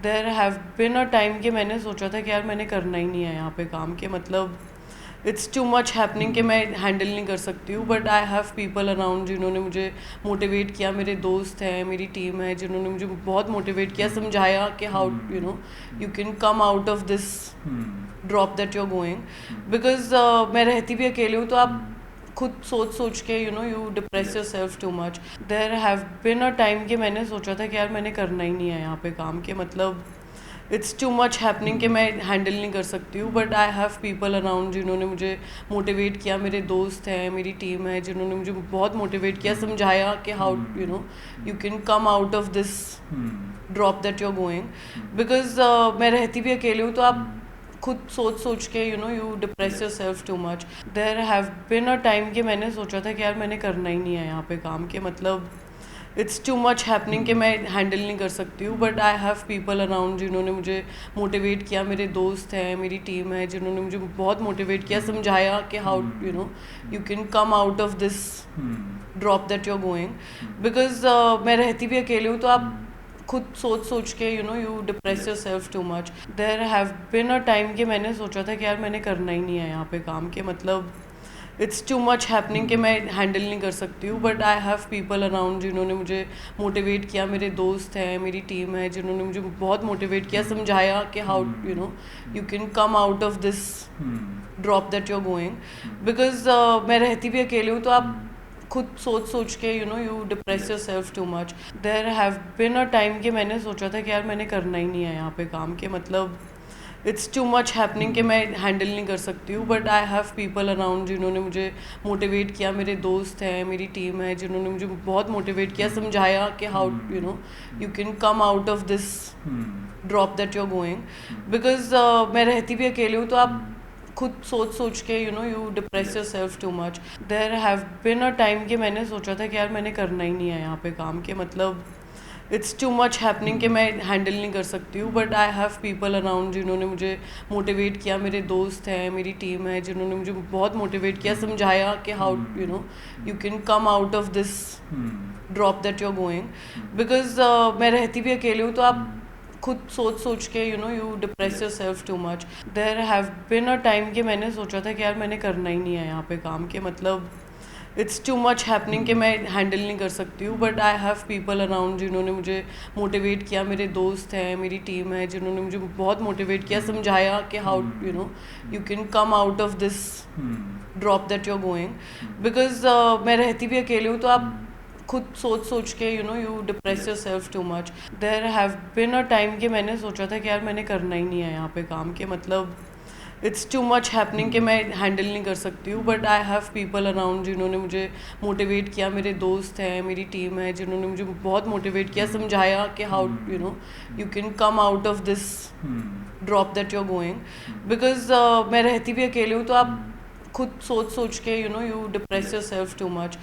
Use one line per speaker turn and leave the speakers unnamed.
There have been a time कि मैंने सोचा था कि यार मैंने करना ही नहीं है यहाँ पे काम के मतलब इट्स टू मच हैपनिंग कि मैं हैंडल नहीं कर सकती हूँ but I have people around जिन्होंने मुझे मोटिवेट किया। मेरे दोस्त हैं, मेरी टीम है जिन्होंने मुझे बहुत मोटिवेट किया, समझाया कि how you can come out of this drop that you are going. Because मैं रहती भी अकेले हूँ तो आप खुद सोच सोच के you depress yourself too much. There have been a time कि मैंने सोचा था कि यार मैंने करना ही नहीं है यहाँ पे काम के मतलब इट्स टू मच हैपनिंग कि मैं हैंडल नहीं कर सकती हूँ but I have people around जिन्होंने मुझे मोटिवेट किया। मेरे दोस्त हैं, मेरी टीम है जिन्होंने मुझे बहुत मोटिवेट किया, समझाया कि how you can come out of this drop that you are going. Because मैं रहती भी अकेले हूँ तो आप खुद सोच सोच के you depress yourself too much. There have been a time कि मैंने सोचा था कि यार मैंने करना ही नहीं है यहाँ पे काम के मतलब इट्स टू मच हैपनिंग कि मैं हैंडल नहीं कर सकती हूँ but I have people around जिन्होंने मुझे मोटिवेट किया। मेरे दोस्त हैं, मेरी टीम है जिन्होंने मुझे बहुत मोटिवेट किया, समझाया कि how you can come out of this drop that you are going. Because मैं रहती भी अकेले हूँ तो आप खुद सोच सोच के you depress yourself too much. There have been a time कि मैंने सोचा था कि यार मैंने करना ही नहीं है यहाँ पे काम के मतलब इट्स टू मच हैपनिंग कि मैं हैंडल नहीं कर सकती हूँ but I have people around जिन्होंने मुझे मोटिवेट किया। मेरे दोस्त हैं, मेरी टीम है जिन्होंने मुझे बहुत मोटिवेट किया, समझाया कि how you can come out of this drop that you are going. Because मैं रहती भी अकेले हूँ तो आप खुद सोच सोच के you depress yourself too much. There have been a time कि मैंने सोचा था कि यार मैंने करना ही नहीं है यहाँ पे काम के मतलब इट्स टू मच हैपनिंग कि मैं हैंडल नहीं कर सकती हूँ but I have people around जिन्होंने मुझे मोटिवेट किया। मेरे दोस्त हैं, मेरी टीम है जिन्होंने मुझे बहुत मोटिवेट किया, समझाया कि how you can come out of this drop that you are going. Because मैं रहती भी अकेले हूँ तो आप खुद सोच सोच के you depress yourself too much. There have been a time कि मैंने सोचा था कि यार मैंने करना ही नहीं है यहाँ पे काम के मतलब इट्स टू मच हैपनिंग कि मैं हैंडल नहीं कर सकती हूँ but I have people around जिन्होंने मुझे मोटिवेट किया। मेरे दोस्त हैं, मेरी टीम है जिन्होंने मुझे बहुत मोटिवेट किया, समझाया कि how you can come out of this drop that you are going. Because मैं रहती भी अकेले हूँ तो आप खुद सोच सोच के you depress yourself too much. There have been a time कि मैंने सोचा था कि यार मैंने करना ही नहीं है यहाँ पे काम के मतलब इट्स टू मच हैपनिंग कि मैं हैंडल नहीं कर सकती हूँ but I have people around जिन्होंने मुझे मोटिवेट किया। मेरे दोस्त हैं, मेरी टीम है जिन्होंने मुझे बहुत मोटिवेट किया, समझाया कि how you can come out of this drop that you are going. Because मैं रहती भी अकेले हूँ तो आप खुद सोच सोच के you depress yourself too much. There have been a time कि मैंने सोचा था कि यार मैंने करना ही नहीं है यहाँ पे काम के मतलब इट्स टू मच हैपनिंग कि मैं हैंडल नहीं कर सकती हूँ but I have people around जिन्होंने मुझे मोटिवेट किया। मेरे दोस्त हैं, मेरी टीम है जिन्होंने मुझे बहुत मोटिवेट किया, समझाया कि how you can come out of this drop that you are going. Because मैं रहती भी अकेले हूँ तो आप खुद सोच सोच के you depress yourself too much.